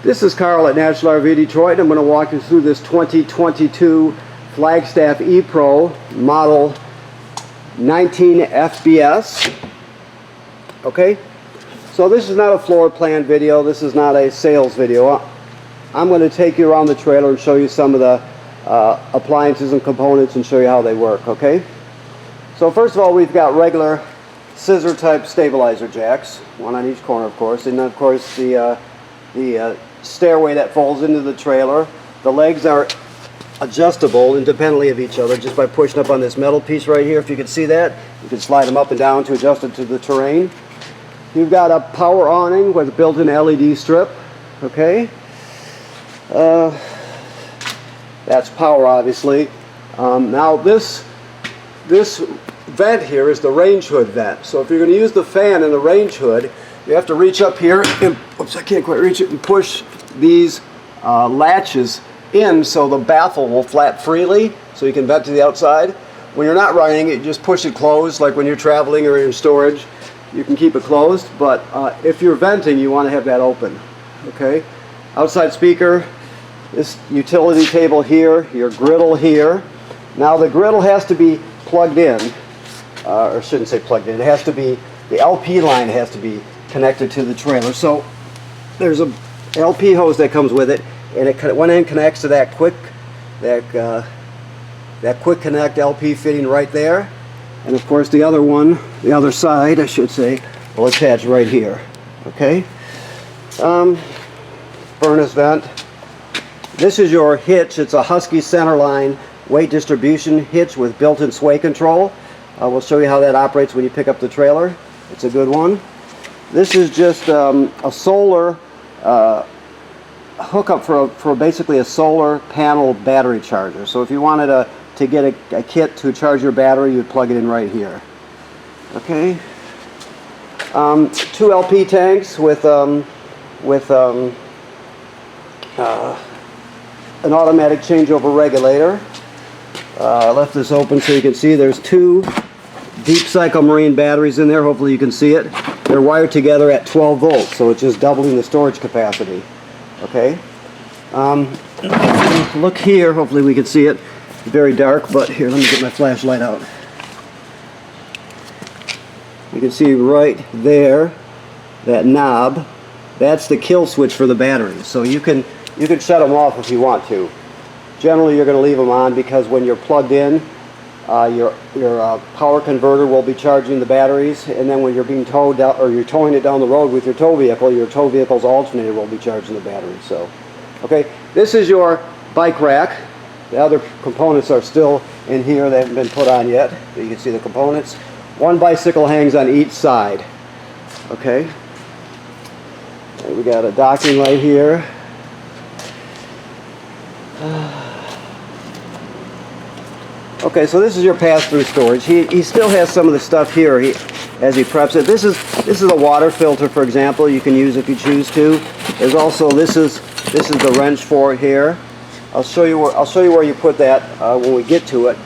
This is Carl at National RV Detroit. I'm going to walk you through this 2022 Flagstaff E-Pro model 19 FBS. Okay, so this is not a floor plan video. This is not a sales video. I'm going to take you around the trailer and show you some of the appliances and components and show you how they work. Okay, so first of all, we've got regular scissor type stabilizer jacks, one on each corner of course, and of course the stairway that folds into the trailer. The legs are adjustable independently of each other just by pushing up on this metal piece right here. If you can see that, you can slide them up and down to adjust it to the terrain. You've got a power awning with a built-in LED strip. Okay, that's power obviously. Now this vent here is the range hood vent. So if you're going to use the fan in the range hood, you have to reach up here and, oops, I can't quite reach it, and push these latches in so the baffle will flap freely so you can vent to the outside. When you're not running it, you just push it closed, like when you're traveling or in storage. You can keep it closed, but if you're venting, you want to have that open. Okay, outside speaker, this utility table here, your griddle here. Now the griddle has to be plugged in, or shouldn't say plugged in, it has to be, the LP line has to be connected to the trailer. So there's a LP hose that comes with it, and one end connects to that quick connect LP fitting right there, and of course the other one, the other side I should say, will attach right here. Okay, furnace vent. This is your hitch. It's a Husky centerline weight distribution hitch with built-in sway control. We'll show you how that operates when you pick up the trailer. It's a good one. This is just a solar hookup for basically a solar panel battery charger. So if you wanted to get a kit to charge your battery, you'd plug it in right here. Okay. 2 LP tanks with an automatic changeover regulator. I left this open so you can see there's 2 deep cycle marine batteries in there. Hopefully you can see it. They're wired together at 12 volts, so it's just doubling the storage capacity. Okay. Look here. Hopefully we can see it. It's very dark, but here, let me get my flashlight out. You can see right there that knob. That's the kill switch for the batteries. So you can shut them off if you want to. Generally, you're going to leave them on because when you're plugged in, your power converter will be charging the batteries, and then when you're being towed down, or you're towing it down the road with your tow vehicle's alternator will be charging the batteries. So, okay, this is your bike rack. The other components are still in here. They haven't been put on yet, but you can see the components. 1 bicycle hangs on each side. Okay, and we got a docking right here. Okay, so this is your pass-through storage. He still has some of the stuff here as he preps it. This is a water filter, for example. You can use if you choose to. There's also this is the wrench for it here. I'll show you where you put that when we get to it.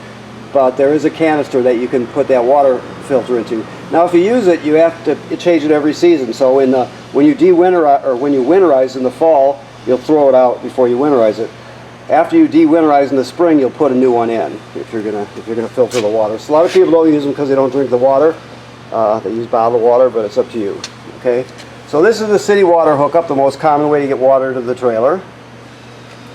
But there is a canister that you can put that water filter into. Now, if you use it, you have to change it every season. So when you de-winterize, or when you winterize in the fall, you'll throw it out before you winterize it. After you de-winterize in the spring, you'll put a new one in if you're gonna filter the water. So a lot of people don't use them because they don't drink the water. They use bottled water, but it's up to you. Okay. So this is the city water hookup, the most common way to get water to the trailer.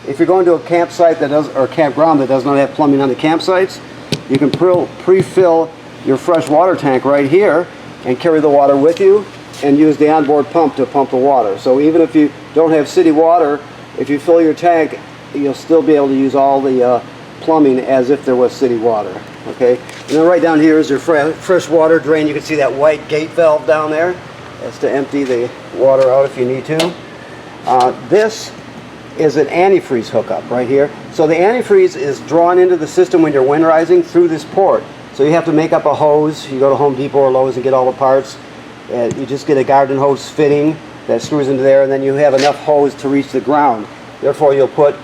If you're going to a campsite or campground that does not have plumbing on the campsites, you can pre-fill your fresh water tank right here and carry the water with you and use the onboard pump to pump the water. So even if you don't have city water, if you fill your tank, you'll still be able to use all the plumbing as if there was city water. Okay, and then right down here is your fresh water drain. You can see that white gate valve down there. That's to empty the water out if you need to. This is an antifreeze hookup right here. So the antifreeze is drawn into the system when you're winterizing through this port. So you have to make up a hose. You go to Home Depot or Lowe's and get all the parts. And you just get a garden hose fitting that screws into there, and then you have enough hose to reach the ground. Therefore, you'll put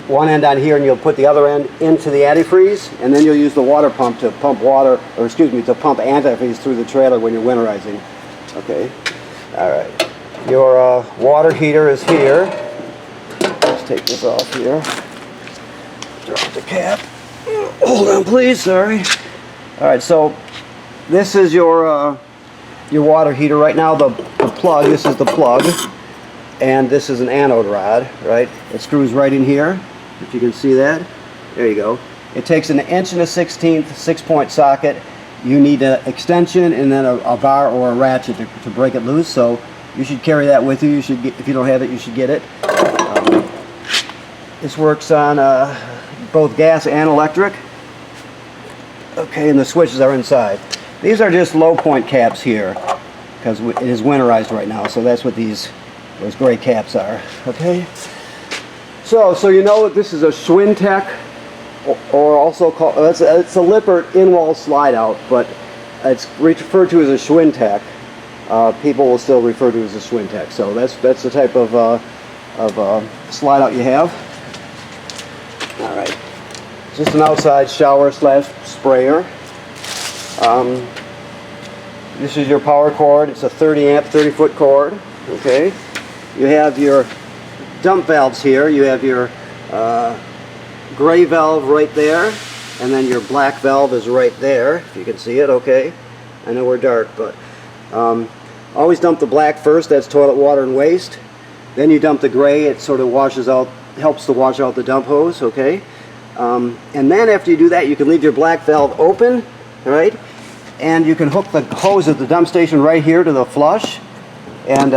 one end on here and you'll put the other end into the antifreeze, and then you'll use the water pump to pump water, or excuse me, to pump antifreeze through the trailer when you're winterizing. Okay, all right. Your water heater is here. take this off here. Drop the cap. Hold on, please. Sorry. All right, so this is your water heater. Right now, the plug. This is the plug, and this is an anode rod. Right. It screws right in here. If you can see that. There you go. It takes an 1 1/16" 6-point socket. You need an extension and then a bar or a ratchet to break it loose. So you should carry that with you. You should get, if you don't have it, you should get it. This works on both gas and electric. Okay, and the switches are inside. These are just low point caps here because it is winterized right now. So that's what those gray caps are. Okay. So you know that this is a Schwintek, or also called it's a Lippert in-wall slide out, but it's referred to as a Schwintek. People will still refer to it as a Schwintek. So that's the type of slide out you have. All right, just an outside shower / sprayer. This is your power cord. It's a 30 amp, 30-foot cord. Okay, you have your dump valves here. You have your gray valve right there, and then your black valve is right there, if you can see it. Okay, I know we're dark, but always dump the black first. That's toilet water and waste. Then you dump the gray. It sort of washes out, helps to wash out the dump hose. Okay, and then after you do that, you can leave your black valve open, right? And you can hook the hose at the dump station right here to the flush, and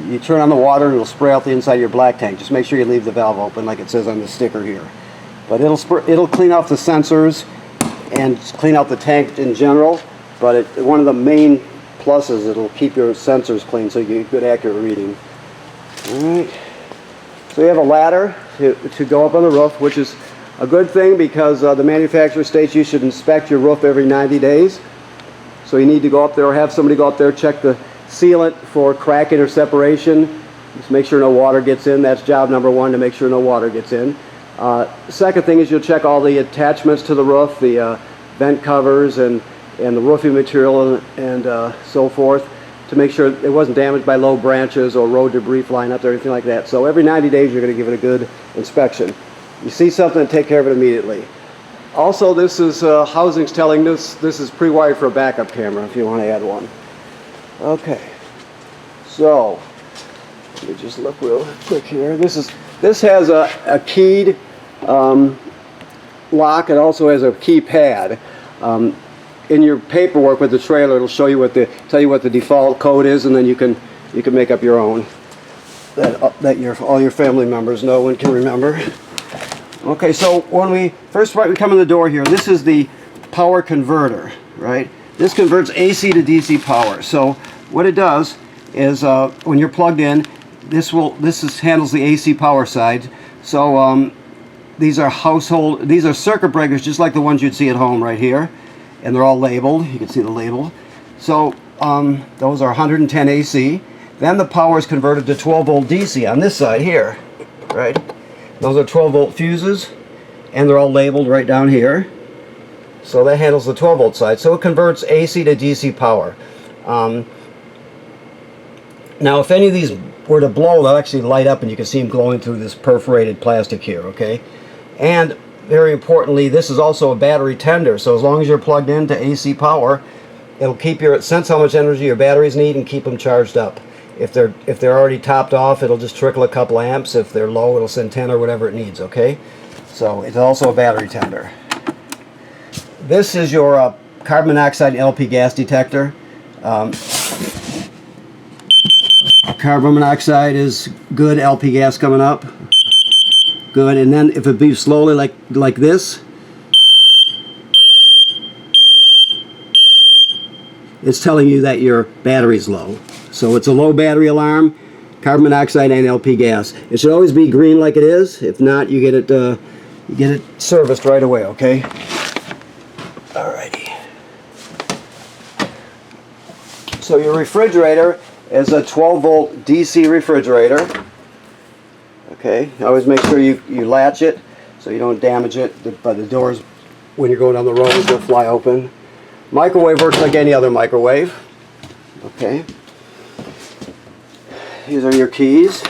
you turn on the water and it'll spray out the inside of your black tank. Just make sure you leave the valve open like it says on the sticker here. But it'll clean off the sensors and clean out the tank in general. But one of the main pluses, it'll keep your sensors clean so you get good accurate reading. Alright. So you have a ladder to go up on the roof, which is a good thing because the manufacturer states you should inspect your roof every 90 days. So you need to go up there or have somebody go up there, check the sealant for cracking or separation. Just make sure no water gets in. That's job number one, to make sure no water gets in. Second thing is you'll check all the attachments to the roof, the vent covers and the roofing material and so forth, to make sure it wasn't damaged by low branches or road debris flying up there or anything like that. So every 90 days you're going to give it a good inspection. You see something, take care of it immediately. Also, this is Housing's telling this is pre-wired for a backup camera if you want to add one. Okay, so let me just look real quick here. This has a keyed lock. It also has a keypad. In your paperwork with the trailer, it'll show you tell you what the default code is, and then you can make up your own that all your family members know and can remember. Okay, so when we come in the door here, this is the power converter, right? This converts AC to DC power. So what it does is when you're plugged in, this handles the AC power side. So these are circuit breakers just like the ones you'd see at home right here, and they're all labeled. You can see the label. So those are 110 AC. Then the power is converted to 12 volt DC on this side here, right? Those are 12 volt fuses, and they're all labeled right down here. So that handles the 12 volt side. So it converts AC to DC power. Now if any of these were to blow, they'll actually light up and you can see them glowing through this perforated plastic here, okay? And very importantly, this is also a battery tender. So as long as you're plugged into AC power, it'll sense how much energy your batteries need and keep them charged up. If they're already topped off, it'll just trickle a couple amps. If they're low, it'll send 10 or whatever it needs, okay? So it's also a battery tender. This is your carbon monoxide and LP gas detector. Carbon monoxide is good, LP gas coming up. Good, and then if it beeps slowly like this, it's telling you that your battery's low. So it's a low battery alarm, carbon monoxide and LP gas. It should always be green like it is. If not, you get it serviced right away, okay? Alrighty. So your refrigerator is a 12 volt DC refrigerator. Okay, always make sure you latch it so you don't damage it. But the doors, when you're going down the road, they'll fly open. Microwave works like any other microwave. Okay. These are your keys.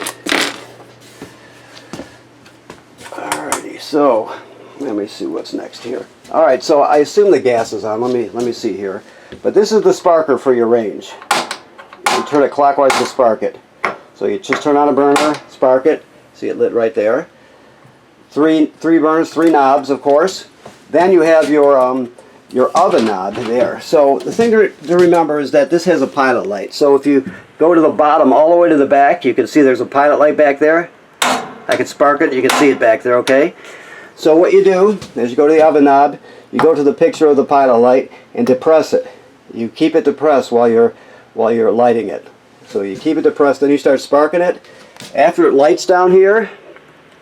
so let me see what's next here. All right, so I assume the gas is on. Let me see here. But this is the sparker for your range. You turn it clockwise to spark it. So you just turn on a burner, spark it. See it lit right there. Three burners, 3 knobs, of course. Then you have your oven knob there. So the thing to remember is that this has a pilot light. So if you go to the bottom all the way to the back, you can see there's a pilot light back there. I can spark it, you can see it back there, okay? So what you do is you go to the oven knob, you go to the picture of the pilot light and depress it. You keep it depressed while you're lighting it. So you keep it depressed, then you start sparking it. After it lights down here,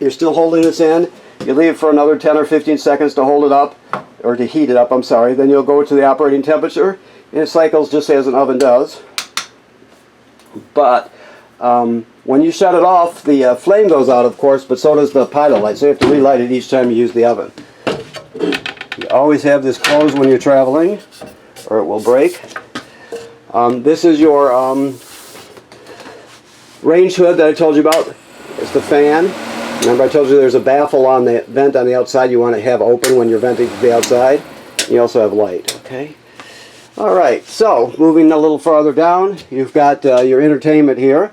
you're still holding this in. You leave it for another 10 or 15 seconds to hold it up, or to heat it up, I'm sorry. Then you'll go to the operating temperature, and it cycles just as an oven does. But when you shut it off, the flame goes out, of course, but so does the pilot light. So you have to relight it each time you use the oven. You always have this closed when you're traveling, or it will break. This is your range hood that I told you about. It's the fan. Remember I told you there's a baffle on the vent on the outside you want to have open when you're venting to the outside. You also have light, okay? Alright, so moving a little farther down, you've got your entertainment here.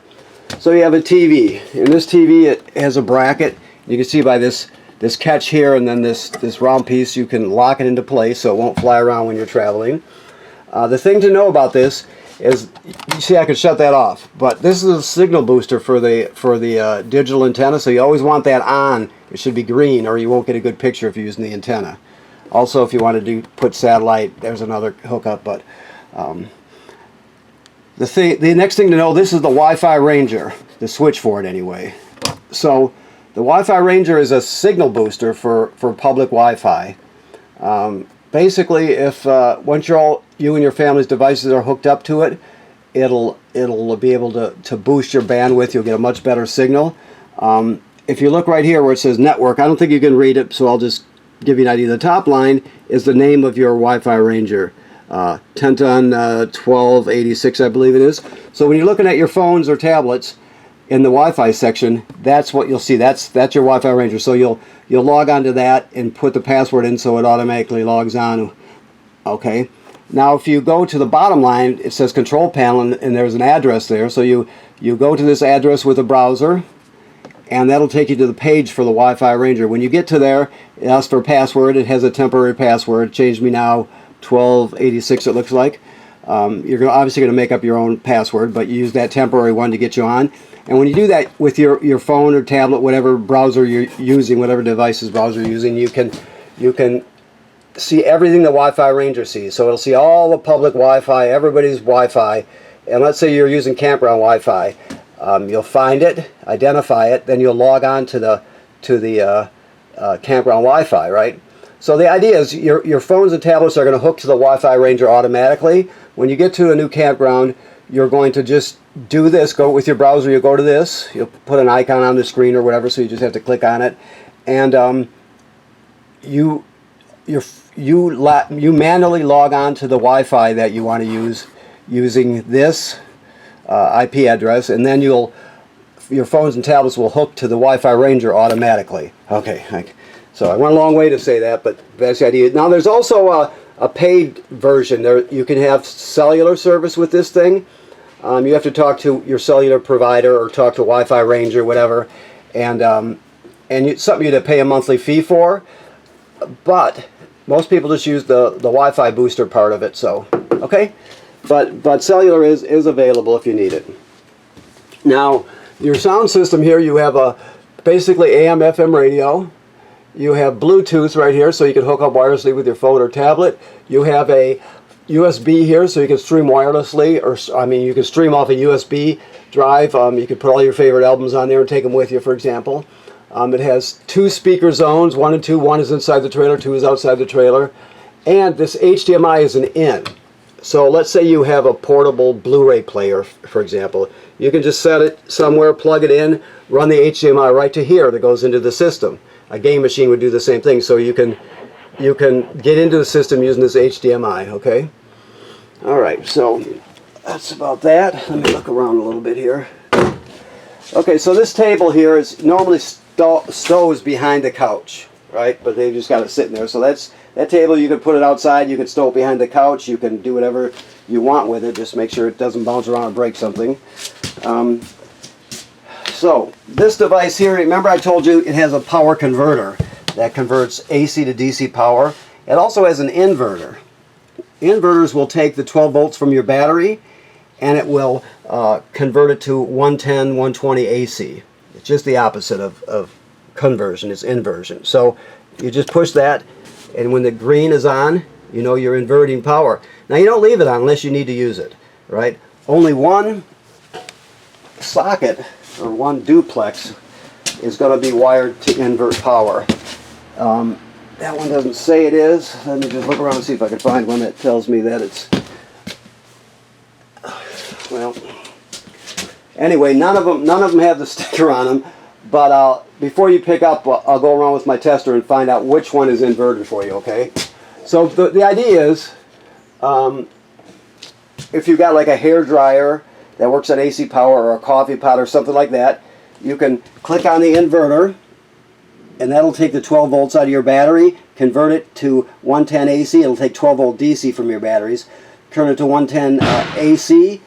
So you have a TV. In this TV it has a bracket. You can see by this catch here and then this round piece, you can lock it into place so it won't fly around when you're traveling. The thing to know about this is, you see I could shut that off, but this is a signal booster for the digital antenna, so you always want that on. It should be green or you won't get a good picture if you're using the antenna. Also, if you want to put satellite, there's another hookup, but the next thing to know, this is the Wi-Fi Ranger, the switch for it anyway. So the Wi-Fi Ranger is a signal booster for public Wi-Fi. Basically, if once you and your family's devices are hooked up to it, it'll be able to boost your bandwidth. You'll get a much better signal. If you look right here where it says network, I don't think you can read it, so I'll just give you an idea. The top line is the name of your Wi-Fi Ranger, Tenton 1286, I believe it is. So when you're looking at your phones or tablets in the Wi-Fi section, that's what you'll see. That's your Wi-Fi Ranger. So you'll log onto that and put the password in so it automatically logs on. Okay. Now if you go to the bottom line, it says control panel and there's an address there. So you go to this address with a browser and that'll take you to the page for the Wi-Fi Ranger. When you get to there, it asks for a password. It has a temporary password. Change me now 1286 it looks like. You're obviously going to make up your own password, but you use that temporary one to get you on. And when you do that with your phone or tablet, whatever browser you're using, whatever device's browser you're using, you can see everything the Wi-Fi Ranger sees. So it'll see all the public Wi-Fi, everybody's Wi-Fi. And let's say you're using campground Wi-Fi. You'll find it, identify it, then you'll log on to the campground Wi-Fi, right? So the idea is your phones and tablets are going to hook to the Wi-Fi Ranger automatically. When you get to a new campground, you're going to just do this. Go with your browser, you go to this, you'll put an icon on the screen or whatever, so you just have to click on it. And you manually log on to the Wi-Fi that you want to use using this IP address, and then your phones and tablets will hook to the Wi-Fi Ranger automatically. Okay, so I went a long way to say that, but that's the idea. Now there's also a paid version. You can have cellular service with this thing. You have to talk to your cellular provider or talk to Wi-Fi Ranger, whatever, and something you have to pay a monthly fee for. But most people just use the Wi-Fi booster part of it. So okay, but cellular is available if you need it. Now your sound system here, you have basically AM/FM radio. You have Bluetooth right here, so you can hook up wirelessly with your phone or tablet. You have a USB here, so you can stream wirelessly, you can stream off a USB drive. You can put all your favorite albums on there and take them with you, for example. It has 2 speaker zones, 1 and 2. 1 is inside the trailer, 2 is outside the trailer. And this HDMI is an in. So let's say you have a portable Blu-ray player, for example. You can just set it somewhere, plug it in, run the HDMI right to here that goes into the system. A game machine would do the same thing, so you can get into the system using this HDMI, okay? Alright, so that's about that. Let me look around a little bit here. Okay, so this table here is normally stows behind the couch, right? But they've just got it sitting there. So that table, you can put it outside, you can stow it behind the couch, you can do whatever you want with it. Just make sure it doesn't bounce around and break something. So this device here, remember I told you it has a power converter that converts AC to DC power. It also has an inverter. Inverters will take the 12 volts from your battery and it will convert it to 110, 120 AC. It's just the opposite of conversion, it's inversion. So you just push that, and when the green is on, you know you're inverting power. Now you don't leave it on unless you need to use it, right? Only one socket or one duplex is going to be wired to invert power. That one doesn't say it is. Let me just look around and see if I can find one that tells me that it's... Well, anyway, none of them have the sticker on them. But before you pick up, I'll go around with my tester and find out which one is inverted for you. Okay. So the idea is, if you've got like a hair dryer that works on AC power or a coffee pot or something like that, you can click on the inverter, and that'll take the 12 volts out of your battery, convert it to 110 AC. It'll take 12 volt DC from your batteries, turn it to 110 AC,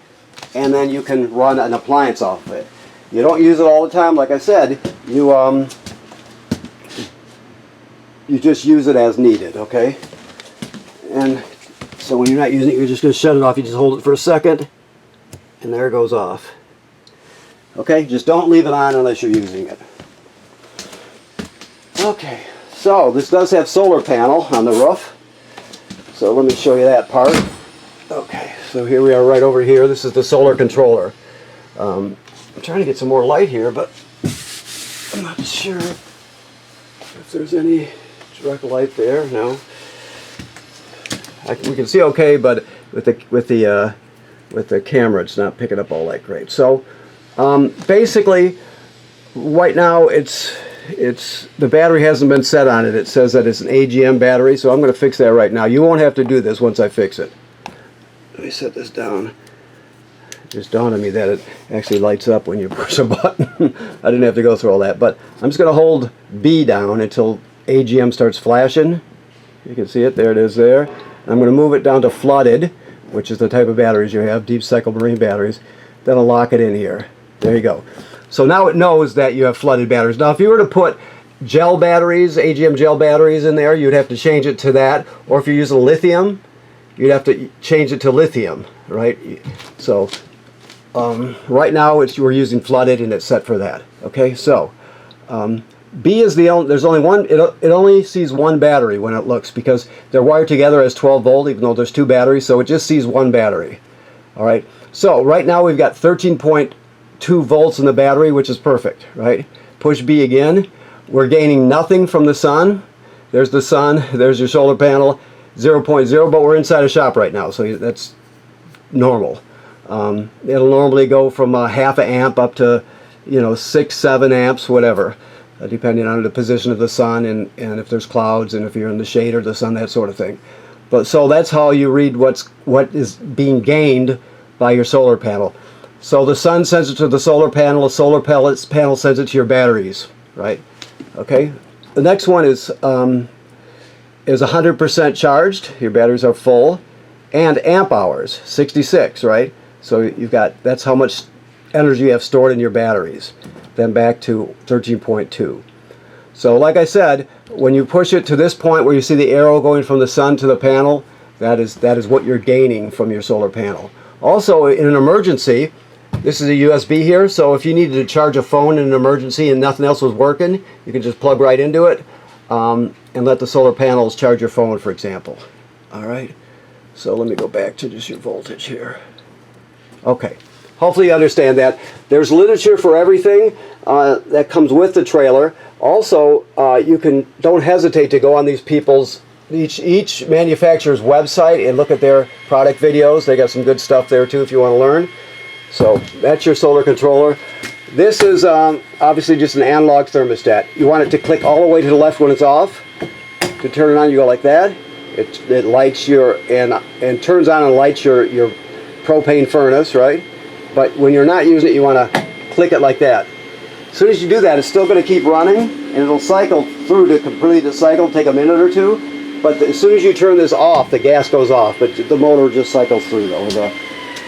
and then you can run an appliance off of it. You don't use it all the time, like I said. You just use it as needed, okay? And so when you're not using it, you're just going to shut it off. You just hold it for a second, and there it goes off. Okay, just don't leave it on unless you're using it. Okay, so this does have solar panel on the roof. So let me show you that part. Okay, so here we are right over here. This is the solar controller. I'm trying to get some more light here, but I'm not sure if there's any direct light there. No, we can see okay, but with the camera, it's not picking up all that great. So basically, right now the battery hasn't been set on it. It says that it's an AGM battery, so I'm going to fix that right now. You won't have to do this once I fix it. Let me set this down. It just dawned on me that it actually lights up when you push a button. I didn't have to go through all that, but I'm just going to hold B down until AGM starts flashing. You can see it. There it is there. I'm going to move it down to flooded, which is the type of batteries you have, deep cycle marine batteries. Then I'll lock it in here. There you go. So now it knows that you have flooded batteries. Now if you were to put gel batteries, AGM gel batteries in there, you'd have to change it to that. Or if you're using lithium, you'd have to change it to lithium, right? So right now we're using flooded and it's set for that. Okay, so B is the only, there's only one, it only sees one battery when it looks, because they're wired together as 12 volt even though there's two batteries, so it just sees one battery. Alright, so right now we've got 13.2 volts in the battery, which is perfect, right? Push B again. We're gaining nothing from the sun. There's the sun, there's your solar panel, 0.0, but we're inside a shop right now, so that's normal. It'll normally go from a half an amp up to, 6-7 amps, whatever, depending on the position of the sun and if there's clouds and if you're in the shade or the sun, that sort of thing. But so that's how you read what is being gained by your solar panel. So the sun sends it to the solar panel, the solar panel sends it to your batteries, right? Okay. The next one is 100% charged. Your batteries are full, and amp hours, 66, right? So you've got, that's how much energy you have stored in your batteries. Then back to 13.2. So like I said, when you push it to this point where you see the arrow going from the sun to the panel, that is what you're gaining from your solar panel. Also, in an emergency, this is a USB here, so if you needed to charge a phone in an emergency and nothing else was working, you can just plug right into it and let the solar panels charge your phone, for example. Alright, so let me go back to just your voltage here. Okay, hopefully you understand that. There's literature for everything that comes with the trailer. Also, don't hesitate to go on these people's, each manufacturer's website and look at their product videos. They got some good stuff there too if you want to learn. So that's your solar controller. This is obviously just an analog thermostat. You want it to click all the way to the left when it's off. To turn it on, you go like that. It lights your and turns on and lights your propane furnace, right? But when you're not using it, you want to click it like that. As soon as you do that, it's still going to keep running, and it'll cycle through to complete the cycle, take a minute or two. But as soon as you turn this off, the gas goes off, but the motor just cycles through, though, the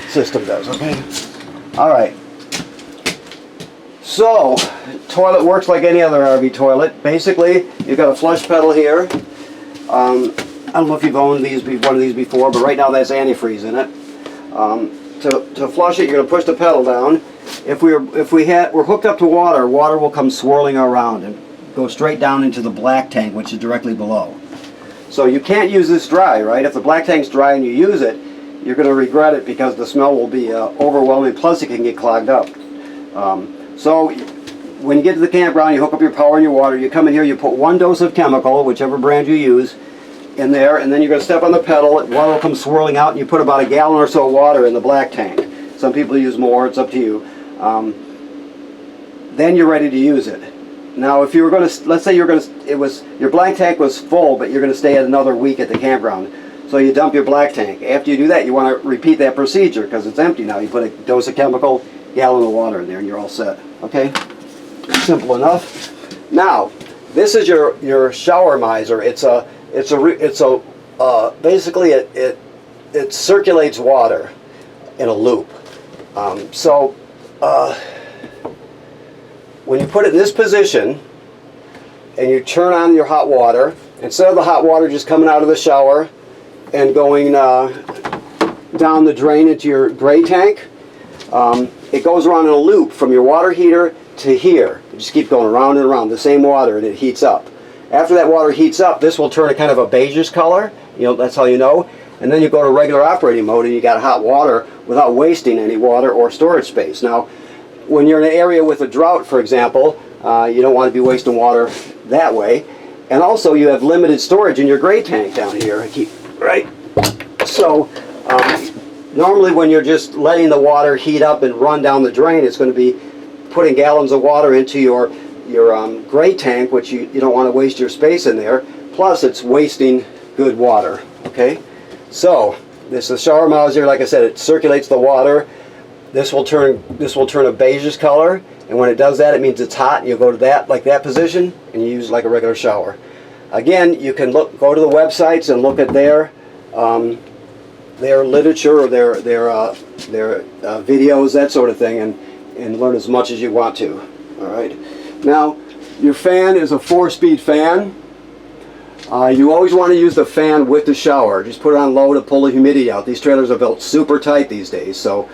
system does, okay? All right. So, toilet works like any other RV toilet. Basically, you've got a flush pedal here. I don't know if you've owned one of these before, but right now that's antifreeze in it. To flush it, you're going to push the pedal down. If we're hooked up to water, water will come swirling around and go straight down into the black tank, which is directly below. So you can't use this dry, right? If the black tank's dry and you use it, you're going to regret it because the smell will be overwhelming, plus it can get clogged up. So when you get to the campground, you hook up your power and your water, you come in here, you put 1 dose of chemical, whichever brand you use, in there, and then you're going to step on the pedal, water will come swirling out, and you put about a gallon or so of water in the black tank. Some people use more, it's up to you. Then you're ready to use it. Now if you were going to, let's say your black tank was full, but you're going to stay at another week at the campground. So you dump your black tank. After you do that, you want to repeat that procedure because it's empty now. You put a dose of chemical, gallon of water in there, and you're all set. Okay? Simple enough. Now, this is your shower miser. Basically it circulates water in a loop. When you put it in this position and you turn on your hot water, instead of the hot water just coming out of the shower and going down the drain into your gray tank, it goes around in a loop from your water heater to here. You just keep going around and around, the same water, and it heats up. After that water heats up, this will turn a kind of a beigeish color. That's how you know. And then you go to regular operating mode and you got hot water without wasting any water or storage space. Now, when you're in an area with a drought, for example, you don't want to be wasting water that way. And also, you have limited storage in your gray tank down here. Right? So, normally when you're just letting the water heat up and run down the drain, it's going to be putting gallons of water into your gray tank, which you don't want to waste your space in there. Plus, it's wasting good water. Okay? So, this is the shower miser. Like I said, it circulates the water. This will turn a beigeish color, and when it does that, it means it's hot. And you go to that position, and you use it like a regular shower. Again, you can go to the websites and look at their literature or their videos, that sort of thing, and learn as much as you want to. All right. Now, your fan is a 4-speed fan. You always want to use the fan with the shower. Just put it on low to pull the humidity out. These trailers are built super tight these days, so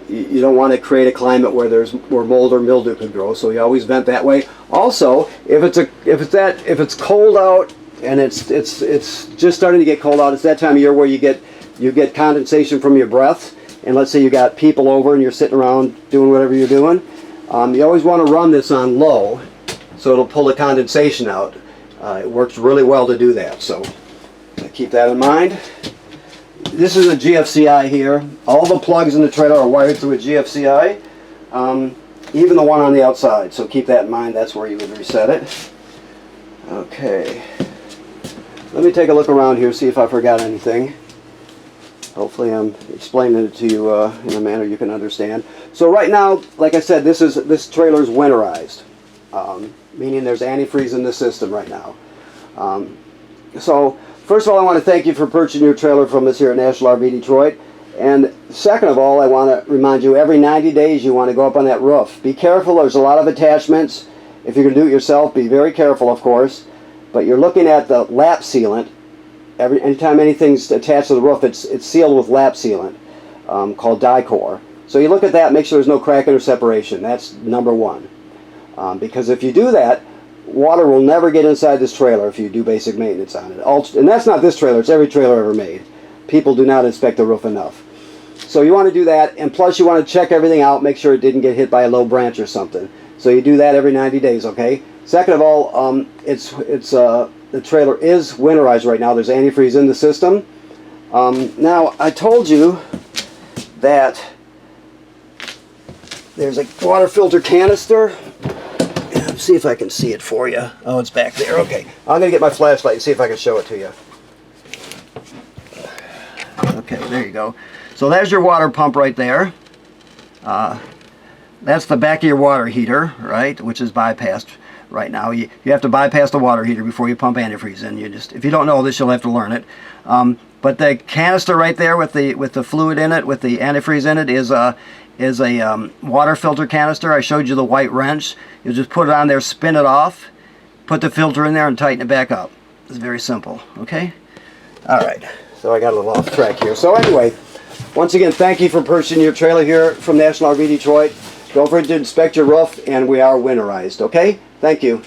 you don't want to create a climate where mold or mildew could grow. So you always vent that way. Also, if it's cold out and it's just starting to get cold out, it's that time of year where you get condensation from your breath. And let's say you got people over and you're sitting around doing whatever you're doing. You always want to run this on low, so it'll pull the condensation out. It works really well to do that, so keep that in mind. This is a GFCI here. All the plugs in the trailer are wired through a GFCI, even the one on the outside, so keep that in mind. That's where you would reset it. Okay, let me take a look around here, see if I forgot anything. Hopefully I'm explaining it to you in a manner you can understand. So right now, like I said, this trailer is winterized, meaning there's antifreeze in the system right now. So first of all, I want to thank you for purchasing your trailer from us here at National RV Detroit. And second of all, I want to remind you, every 90 days you want to go up on that roof. Be careful, there's a lot of attachments. If you're going to do it yourself, be very careful, of course. But you're looking at the lap sealant. Anytime anything's attached to the roof, it's sealed with lap sealant called Dicor. So you look at that, make sure there's no cracking or separation. That's number one. Because if you do that, water will never get inside this trailer if you do basic maintenance on it. And that's not this trailer, it's every trailer ever made. People do not inspect the roof enough. So you want to do that, and plus you want to check everything out, make sure it didn't get hit by a low branch or something. So you do that every 90 days, okay? Second of all, the trailer is winterized right now. There's antifreeze in the system. Now, I told you that there's a water filter canister. Let's see if I can see it for you. Oh, it's back there. Okay. I'm going to get my flashlight and see if I can show it to you. Okay, there you go. So there's your water pump right there. that's the back of your water heater, right, which is bypassed right now. You have to bypass the water heater before you pump antifreeze in. If you don't know this, you'll have to learn it. But the canister right there with the fluid in it, with the antifreeze in it, is a water filter canister. I showed you the white wrench. You'll just put it on there, spin it off, put the filter in there, and tighten it back up. It's very simple, okay? All right, so I got a little off track here. So anyway, once again, thank you for purchasing your trailer here from National RV Detroit. Don't forget to inspect your roof, and we are winterized, okay? Thank you.